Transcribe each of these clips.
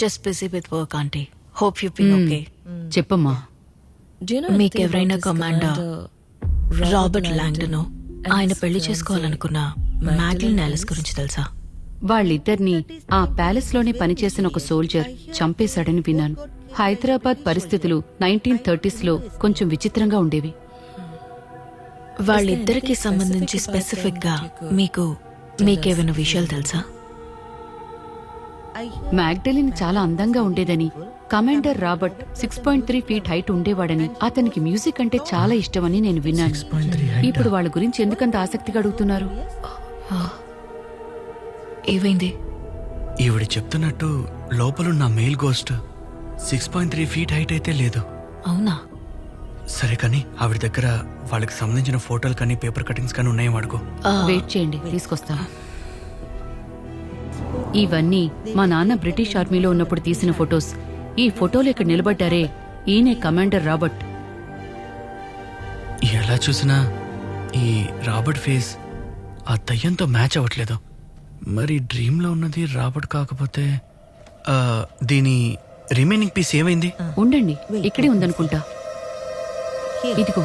Just busy with work aunty. Hope you be okay. చెప్పమ్మా. మీకెవరైనా commander Robert Langdon ఆయన పెళ్లి చేసుకోవాలనుకున్న మ్యాగ్లిన్ యాలిస్ గురించి తెలుసా? వాళ్ళిద్దరినీ ఆ ప్యాలెస్ లోనే పనిచేసిన ఒక సోల్జర్ చంపేశాడని విన్నాను. హైదరాబాద్ పరిస్థితులు 1930s లో కొంచెం విచిత్రంగా ఉండేవి. వాళ్ళిద్దరికి సంబంధించి స్పెసిఫిక్ గా మీకేమైనా విషయాలు తెలుసా? మ్యాగ్డలిన్ చాలా అందంగా ఉండేదని, కమాండర్ రాబర్ట్ 6.3 ఫీట్ హైట్ ఉండేవాడని, అతనికి మ్యూజిక్ అంటే చాలా ఇష్టమని నేను విన్నాను. ఇప్పుడు వాళ్ళ గురించి ఎందుకంత ఆసక్తిగా అడుగుతున్నారు? ఏమైంది? ఈవిడ చెప్తున్నట్టు లోపలున్న మెయిల్ గోస్ట్ 6.3 ఫీట్ హైట్ అయితే లేదు. అవునా? సరే కానీ ఆవిడ దగ్గర వాళ్ళకి సంబంధించిన ఫోటోలు కానీ పేపర్ కటింగ్స్ కానీ ఉన్నాయో అడుగు. వెయిట్ చేయండి, తీసుకొస్తాను. ఇవన్నీ మా నాన్న బ్రిటిష్ ఆర్మీలో ఉన్నప్పుడు తీసిన ఫొటోస్. ఈ ఫోటోలు ఇక్కడ నిలబడ్డారే, ఈయనే కమాండర్ రాబర్ట్. ఎలా చూసినా ఈ రాబర్ట్ ఫేస్ ఆ దయ్యంతో మ్యాచ్ అవ్వట్లేదు. మరి డ్రీమ్ లో ఉన్నది రాబర్ట్ కాకపోతే దీని రిమైనింగ్ పీస్ ఏమైంది? ఉండండి, ఇక్కడే ఉందనుకుంటా. ఇదిగో.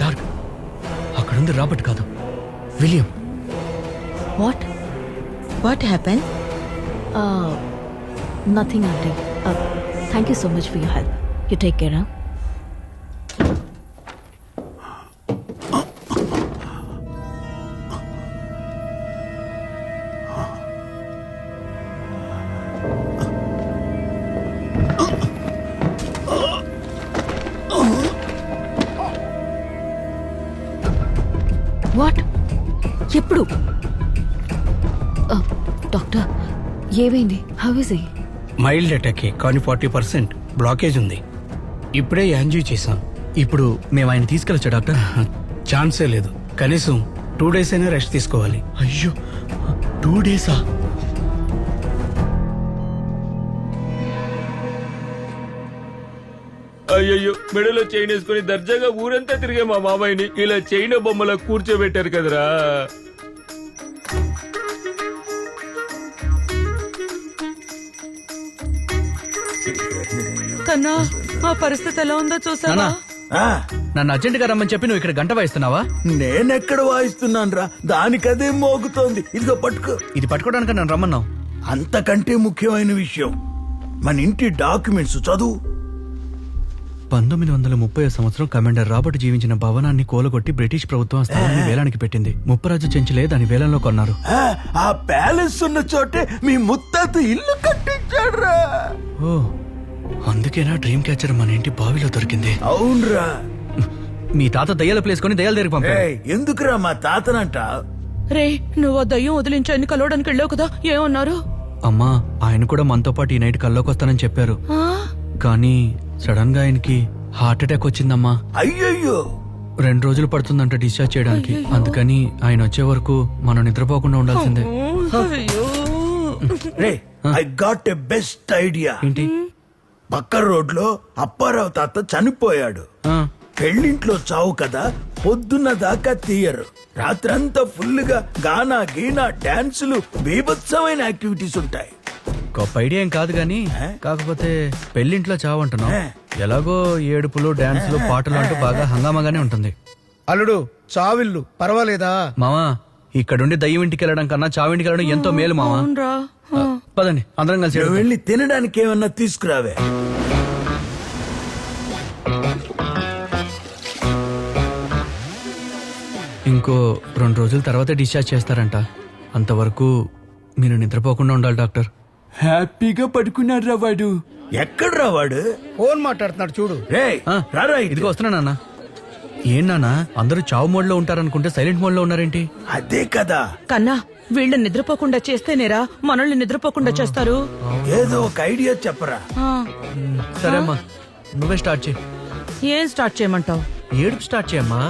డార్క్, అక్కడుంది రాబర్ట్ కాదు, William. What happened? Nothing, auntie. Thank you so much for your help. You take care, huh? What? ఎప్పుడు? డాక్టర్, ఏమైంది? How is he? Mild attack కానీ 40% బ్లాకేజ్ ఉంది. ఇప్పుడే యాంజీ చేశాం. ఇప్పుడు మేము ఆయన తీసుకెళ్ళొచ్చా డాక్టర్? ఛాన్సే లేదు. కనీసం 2 days అయినా రెస్ట్ తీసుకోవాలి. అయ్యో, 2 days? అయ్యయ్యో, మెడలో చైన్ వేసుకుని దర్జాగా ఊరంతా తిరిగే మా మామయ్యని ఇలా చైన బొమ్మలా కూర్చోబెట్టారు కదరా. కన్నా, ఆ పరిస్థితి ఎలా ఉందో చూసావా? నన్ను అర్జెంట్ గా రమ్మని చెప్పి నువ్వు ఇక్కడ గంట వాయిస్తున్నావా? నేనెక్కడ వాయిస్తున్నాను రా, దానికదే మోగుతోంది. ఇదిగో పట్టుకో. ఇది పట్టుకోవడానికి నన్ను రమ్మన్నావు. అంతకంటే ముఖ్యమైన విషయం, మన ఇంటి డాక్యుమెంట్స్ చదువు. 1930 సంవత్సరం కమాండర్ రాబర్ట్ జీవించిన భవనాన్ని కూలగొట్టి బ్రిటిష్ ప్రభుత్వం స్థలాన్ని వేలానికి పెట్టింది. ముప్పరాజు చెంచులే దాని వేలంలో కొన్నారు. ఆ ప్యాలెస్ ఉన్న చోటే మీ ముత్తాత ఇల్లు కట్టించాడు రా. ఓ, అందుకేనా డ్రీమ్ క్యాచర్ మన ఇంటి బావిలో దొరికింది? అవునరా. మీ తాత దయ్యాల ప్లేస్ కొని దయ్యాల దగ్గరికి పంపాడు. ఎందుకురా మా తాతనంట? రే, నువ్వు ఆ దయ్యం వదిలించాన్ని కలవడానికి వెళ్ళావు కదా, ఏమన్నారు? అమ్మా, ఆయన కూడా మనతో పాటు ఈ నైట్ కల్లోకి వస్తానని చెప్పారు. కానీ సడన్ గా ఆయనకి హార్ట్ అటాక్ వచ్చిందమ్మా. అయ్యయ్యో, 2 రోజులు పడుతుందంట డిశ్చార్జ్ చేయడానికి. అందుకని ఆయన వచ్చే వరకు మనం నిద్రపోకుండా ఉండాల్సిందే. రే, I got a best idea. ఏంటి? పక్క రోడ్లో అప్పారావు తాత చనిపోయాడు. పెళ్ళింట్లో చావు కదా, పొద్దున్న దాకా తీయరు. రాత్రంతా ఫుల్ గా గానా గీనా డాన్సులు, బీభత్సమైన యాక్టివిటీస్ ఉంటాయి. గొప్ప ఐడియా ఏం కాదు గానీ, కాకపోతే పెళ్లింట్లో చావంటున్నావు. ఎలాగో ఏడుపులు, డాన్సులు, పాటలు అంటూ బాగా హంగామాగానే ఉంటుంది. అల్లుడు, చావిల్లు పర్వాలేదా? మామా, ఇక్కడుండి దయ్యం ఇంటికి వెళ్ళడం కన్నా చావింటికి వెళ్ళడం ఎంతో మేలు మామా. పదండి, అందరం కలిసి వెళ్ళి తినడానికి ఏమన్నా తీసుకురావే. ఇంకో 2 రోజుల తర్వాత డిశ్చార్జ్ చేస్తారంట. అంతవరకు మీరు నిద్రపోకుండా ఉండాలి డాక్టర్. హ్యాపీగా పడుకున్నారా వాడు? ఎక్కడ్రా వాడు? ఫోన్ మాట్లాడుతున్నాడు చూడు. ఇదిగో వస్తున్నా నాన్న. ఏం నాన్న, అందరూ చావు మోడ్ లో ఉంటారనుకుంటే సైలెంట్ మోడ్ లో ఉన్నారేంటి? అదే కదా కన్నా, వీళ్ళని నిద్రపోకుండా చేస్తేనేరా మనల్ని నిద్రపోకుండా చేస్తారు. ఏదో ఒక ఐడియా చెప్పరా. సరే అమ్మా, నువ్వే స్టార్ట్ చేయి. ఏం స్టార్ట్ చేయమంటావు? ఏడుపు స్టార్ట్ చేయమ్మా.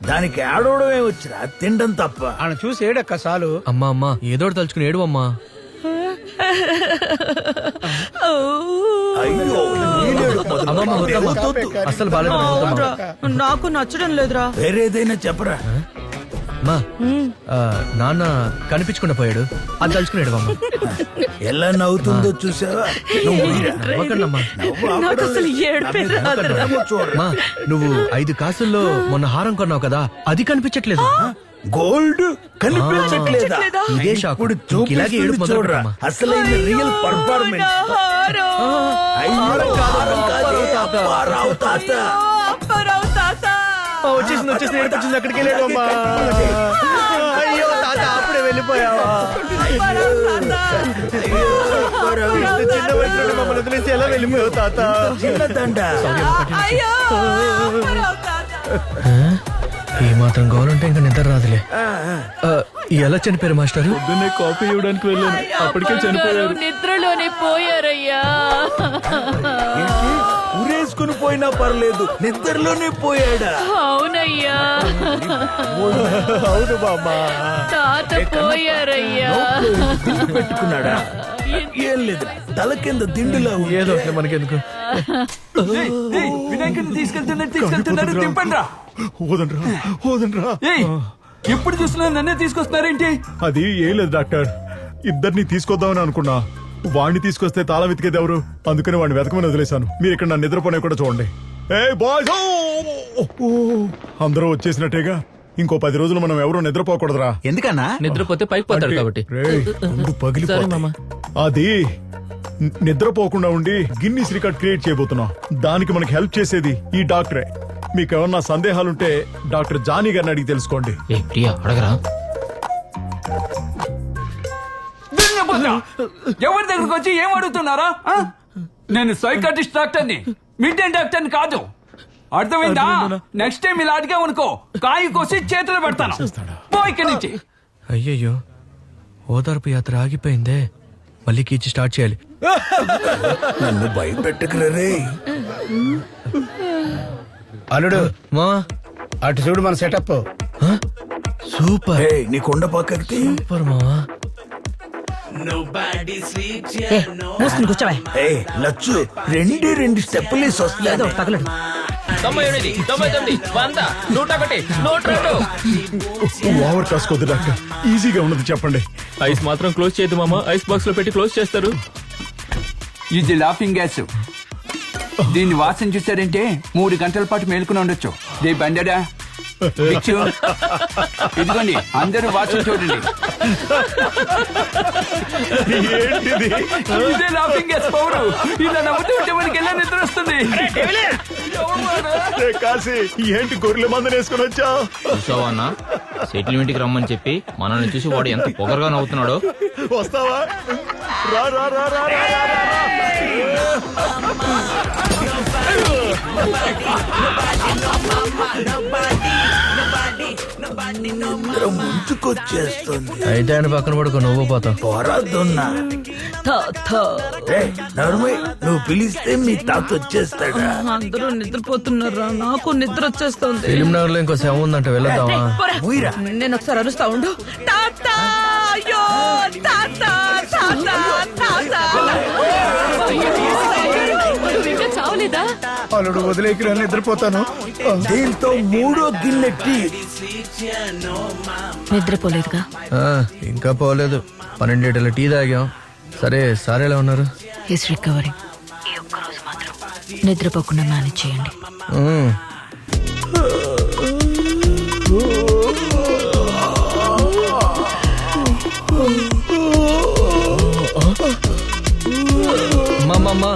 దానికి ఆడవడమే వచ్చిరా, తినడం తప్ప. ఆయన చూసి ఏడక్క చాలు. అమ్మా ఏదో తలుచుకుని ఏడు అమ్మా. అసలు బాలేదు అవునురా, నాకు నచ్చడం లేదురా. వేరేదైనా చెప్పరా. మా నాన్న కనిపించకుండా పోయాడు, అది తలుచుకున్నాడు అమ్మా. ఎలా నవ్వుతుందో చూసావా? నువ్వు వీరా. నవ్వకండమ్మా. నాకు అసలు ఏడుపే రాదురా. మా నువ్వు 5 కాసుల్లో మొన్న హారం కొన్నావు కదా, అది కనిపించట్లేదు. గోల్డ్ కనిపించట్లేదా? ఇదే షాక్. ఇప్పుడు ఇలాగే ఏడుపు చూపిస్తుంది మొదలు చూడరా, పెట్టమ్మా. అసలైన రియల్ పర్ఫార్మెన్స్. అప్పారావు తాత. వచ్చేసింది వచ్చేసింది అక్కడికి వెళ్ళాడు అమ్మా. అయ్యో తాత అప్పుడే వెళ్ళిపోయావా? చిన్న వయసులో మమ్మల్ని వదిలేసి ఎలా వెళ్ళిపోయావు తాత? చిన్నదండ. ఏ మాత్రం కావాలంటే ఇంకా నిద్ర రాదులే. ఎలా చనిపోయారు మాస్టారు? పొద్దున్నే కాఫీ ఇవ్వడానికి వెళ్ళాను, అప్పటికే చనిపోయారు. నిద్రలోనే పోయారయ్యా. ఉరేసుకుని పోయినా పర్లేదు, నిద్రలోనే పోయాడా? అవునయ్యా, అవును బామ్మా. తాత పోయారయ్యా. దిండు పెట్టుకున్నాడా? ఏం లేదు, తల కింద దిండులా ఉంది. ఏదో ఒకటి మనకెందుకు. వినాయకుడిని తీసుకెళ్తున్నారు దింపండ్రా. వదనరా. ఎప్పుడు చూసినా నన్నే తీసుకొస్తున్నారేంటి? అది ఏం లేదు డాక్టర్, ఇద్దరిని తీసుకొద్దామని అనుకున్నా. వాడిని తీసుకొస్తే తాళం వెతికేది ఎవరు? అందుకని వాడిని వెతకమని వదిలేశాను. మీరు ఇక్కడ నా నిద్రపోనే కూడా చూడండి. ఏ బాయ్స్, అందరూ వచ్చేసినట్టేగా. ఇంకో 10 రోజులు మనం ఎవరూ నిద్రపోకూడదురా. ఎందుకన్నా? నిద్రపోతే పైకి పోతాడు కాబట్టి. పగిలిపోతాయి. అది నిద్రపోకుండా ఉండి గిన్నీస్ రికార్డ్ క్రియేట్ చేయబోతున్నా. దానికి మనకి హెల్ప్ చేసేది ఈ డాక్టరే. మీకు ఏమన్నా సందేహాలుంటే డాక్టర్ జానీ గారిని అడిగి తెలుసుకోండి. అడగరా. ఎవరి దగ్గరకు వచ్చి ఏం అడుగుతున్నారా? నేను సైకాట్రిస్ట్ డాక్టర్ని, మిడ్డైన్ డాక్టర్ని కాదు. అర్థమైందా? నెక్స్ట్ టైం ఇలా అడిగామనుకో, కాయి కోసి చేతులు పెడతాను. పో ఇక్కడి నుంచి. అయ్యయ్యో, ఓదార్పు యాత్ర ఆగిపోయిందే. మళ్ళీ కీచి స్టార్ట్ చేయాలి. నన్ను భయపెట్టకురే. అల్లుడు మా అటు చూడు మన సెటప్. సూపర్ నీ కొండ పక్కకి సూపర్ మావా. మూసుకుని కూర్చోవా. లచ్చు 2 స్టెప్పులు వస్తాయి. తగలడు. 98, 99, 100, 101, 102. ఓవర్ కాసుకోద్దు డాక్టర్, ఈజీగా ఉన్నది చెప్పండి. ఐస్ మాత్రం క్లోజ్ చేయదు మామ. ఐస్ బాక్స్ లో పెట్టి క్లోజ్ చేస్తారు. ఇది లాఫింగ్ గ్యాస్. దీన్ని వాసన చూసారంటే 3 గంటల పాటు మేలుకుని ఉండొచ్చు. దే బండడా బిచ్చు. ఇదిగోండి, అందరూ వాసన చూడండి. ఇదే లాఫింగ్ గ్యాస్ పవర్. ఇలా నవ్వుతూ ఉంటే మనకి ఎలా నిద్ర వస్తుంది? కాసి ఏంటి గొర్రెల మందని వేసుకుని వచ్చా? చూసావా అన్న, సెటిల్మెంట్ కి రమ్మని చెప్పి మనల్ని చూసి వాడు ఎంత పొగరుగా నవ్వుతున్నాడో. వస్తావా? రా రా రా రా రా రా రా. ముంచుకొచ్చేస్తుంది. అయితే ఆయన పక్కన పడుకో, నువ్వు పోతావు. పోరాదున్నా. నువ్వు పిలిస్తే మీ తాత వచ్చేస్తాడా? అందరూ నిద్రపోతున్నారా? నాకు నిద్ర వచ్చేస్తుంది. ఫిలిం నగర్ లో ఇంకో శవం ఉందంట, వెళ్ళొద్దామా? ఊయిరా. నేను ఒకసారి అరుస్తా ఉండు. తాత! అయ్యో! తాత! తాత! తాత! ఇంకా చావలేదా? అల్లుడు వదిలేకి నేను నిద్రపోతాను. దీంతో 3వ గిన్నె టీ. నిద్రపోలేదుగా? ఇంకా పోలేదు. 12 లీటర్ల టీ తాగాం. సరే సార్ ఎలా ఉన్నారు? His recovering. ఈ ఒక్కరోజు మాత్రం నిద్రపోకుండా మేనేజ్ చేయండి. అమ్మా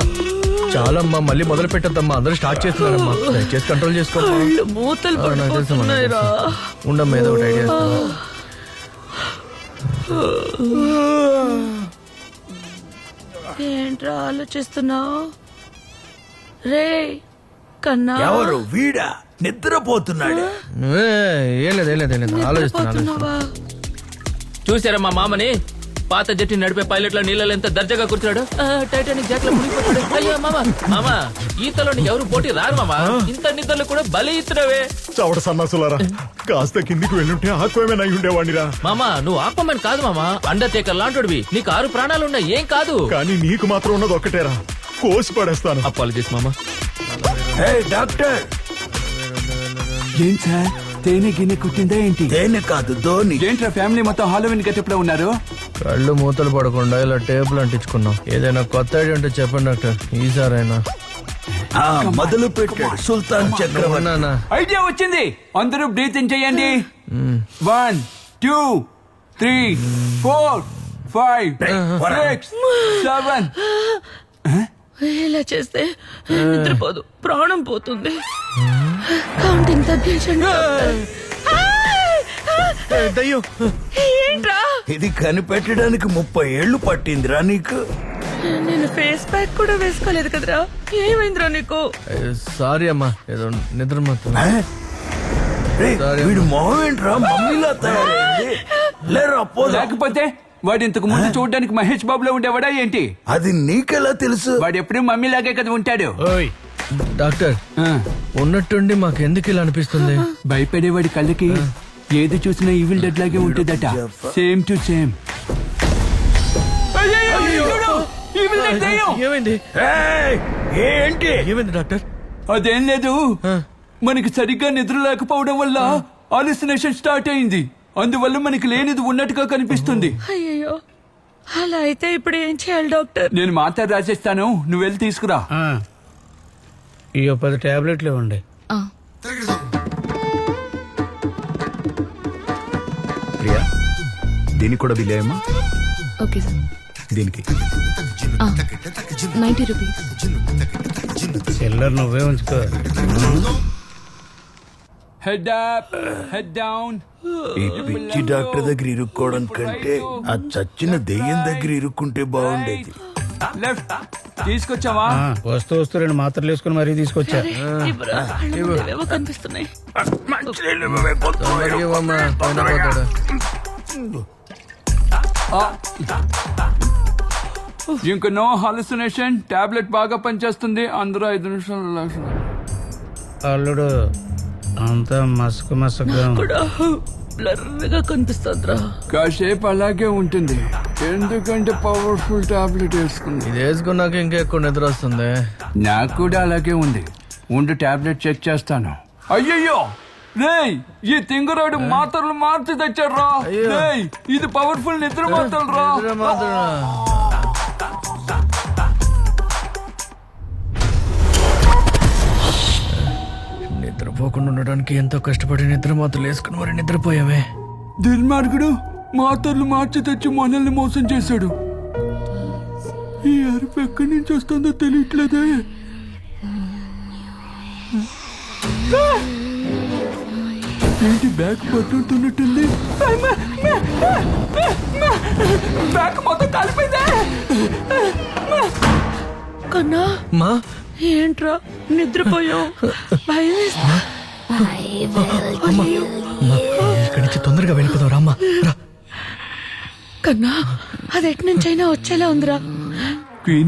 చాలమ్మా, మళ్ళీ మొదలు పెట్టద్దమ్మా. అందరూ స్టార్ట్ చేస్తున్నారమ్మా, దయచేసి కంట్రోల్ చేసుకోమ్మా. మూతలు నాకు తెలుసు, మనకు పడిపోతున్నాయిరా. తెలుసు. ఉండమ్మా, ఏదో ఒకటి ఐడియా ఇస్తాను. ఏంట్రా ఆలోచిస్తున్నావు? రే కన్నా, ఎవరు వీడా? నిద్రపోతున్నాడు. ఏం లేదు ఆలోచిస్తున్నా. నిద్రపోతున్నావా? చూసారా మా మామని? పాత జట్టి నడిపే పైలట్ లో నీళ్ళలో ఎంత దర్జాగా కూర్చున్నాడు. టైటానిక్ జాట్ లో మునిగిపోతాడు. అయ్యో మామ, ఈతలో ఎవరు పోటీ రారు మామ. ఇంత నిద్రలు కూడా బలి ఇస్తున్నావే. చవట సన్నాసులారా, కాస్త కిందికి వెళ్ళుంటే ఆక్వేమేన్ అయి ఉండేవాడిరా. మామా, నువ్వు ఆక్వామన్ కాదు మామా, అండర్టేకర్ లాంటివి. నీకు 6 ప్రాణాలు ఉన్నాయి, ఏం కాదు. కానీ నీకు మాత్రం ఉన్నది ఒక్కటేరా, కోసి పడేస్తాను. అపాలజీస్ మామా. డాక్టర్ ఏం సార్ తేనె గిన్నె కుట్టిందా ఏంటి? తేనె కాదు ధోని. ఏంట్రా ఫ్యామిలీ మొత్తం హాలోవిన్ గెటప్ లో ఉన్నారు? కళ్ళు మూతలు పడకుండా ఇలా టేపులు అంటించుకున్నాం. ఏదైనా కొత్త ఐడియా ఉంటే చెప్పండి డాక్టర్, ఈసారైనా. మొదలు పెట్టాడు సుల్తాన్ చక్రవర్తి. నాన్న ఐడియా వచ్చింది. అందరూ బ్రీత్ ఇన్ చేయండి. 1 2 3 4 5 6 7. ఇలా చేస్తే నిద్రపోదు, ప్రాణం పోతుంది. కౌంటింగ్ తగ్గించండి. దయ్యో ఏంట్రా? ఇది కనిపెట్టడానికి 30 ఏళ్లు పట్టిందిరా నీకు. నేను ఫేస్ ప్యాక్ కూడా వేసుకోలేదు కదరా. ఏమైందిరా నీకు? సారీ అమ్మా, ఏదో నిద్ర మాత్రం. వీడు మొహం ఏంట్రా మమ్మీలా తయారైంది. లేరా పోదా. లేకపోతే వాడు ఇంతకు ముందు చూడడానికి మహేష్ బాబులో ఉండేవాడా ఏంటి? అది నీకెలా తెలుసు? వాడు ఎప్పుడు మమ్మీ లాగే కదా ఉంటాడు. ఓయ్ డాక్టర్, ఉన్నట్టుండి మాకు ఎందుకు ఇలా అనిపిస్తుంది? భయపడేవాడి కళ్ళకి ఏది చూసినా ఈవిల్ డెడ్ లాగే ఉంటుందట. Same to same. ఏమైంది? ఏంటి ఏమైంది డాక్టర్? అదేం లేదు, మనకి సరిగ్గా నిద్ర లేకపోవడం వల్ల హాలుసినేషన్ స్టార్ట్ అయింది. అందువల్ల మనకి లేనిది ఉన్నట్టుగా కనిపిస్తుంది. అయ్యో, అలా అయితే ఇప్పుడు ఏం చేయాలి డాక్టర్? నేను మాత్రం రాసేస్తాను, నువ్వు వెళ్ళి తీసుకురా. ఈ 10 టాబ్లెట్లు ఇవ్వండి. ప్రియా, దీనికి కూడా బిల్ అయ్యమ్మా. Okay sir. దీనికి 90 రూపీస్. చిల్లర్ నువ్వే ఉంచుకో. Head up, head down. ఈ పిచ్చి డాక్టర్ దగ్గర ఇరుక్కోవడం కంటే ఆ చచ్చిన దెయ్యం దగ్గర ఇరుక్కుంటే బాగుండేది. లెఫ్ట్ తీసుకొచ్చావా? వస్తూ 2 మాత్రలు వేసుకుని మరీ తీసుకొచ్చా. ఏవో కనిపిస్తున్నాయి. తొందరగా ఇవ్వమ్మా, పైన పోతాడు. ఇంక నో హాలుసినేషన్. టాబ్లెట్ బాగా పనిచేస్తుంది. అందరూ 5 నిమిషాలు. అల్లుడు అంతా మసక మసకగా కూడా బ్లర్గా కనిపిస్తుందిరా. కాసేపు అలాగే ఉంటుంది, ఎందుకంటే పవర్ఫుల్ టాబ్లెట్ వేసుకుంది. ఇది వేసుకున్నాక ఇంకా ఎక్కువ నిద్ర వస్తుంది. నాకు కూడా అలాగే ఉంది. ఉండు టాబ్లెట్ చెక్ చేస్తాను. అయ్యయ్యో రేయ్, ఈ తింగరాడు మాత్రలు మార్చి తెచ్చాడ్రా. రేయ్, ఇది పవర్ఫుల్ నిద్ర మాత్రలు రా. నిద్ర మాత్రం. నిద్రపోకుండా ఉండడానికి ఎంతో కష్టపడి నిద్ర మాత్రలు వేసుకుని మరి నిద్రపోయామే. దుర్మార్గుడు మాత్రలు మార్చి తెచ్చి మనల్ని మోసం చేశాడు. ఈ అరుపు ఎక్కడి నుంచి వస్తుందో తెలియట్లేదే. ఏంటి బ్యాగ్ పట్టుతున్నట్టుంది? బ్యాగ్ మొత్తం కాలిపోయిందే. కన్నా మా ఏంట్రా నిద్రపోయావు? భయం వేస్తా. ఇక్కడి నుంచి తొందరగా వెళ్ళిపోదాం రామ్మా. కన్నా అది ఎటు నుంచైనా వచ్చేలా ఉందిరా.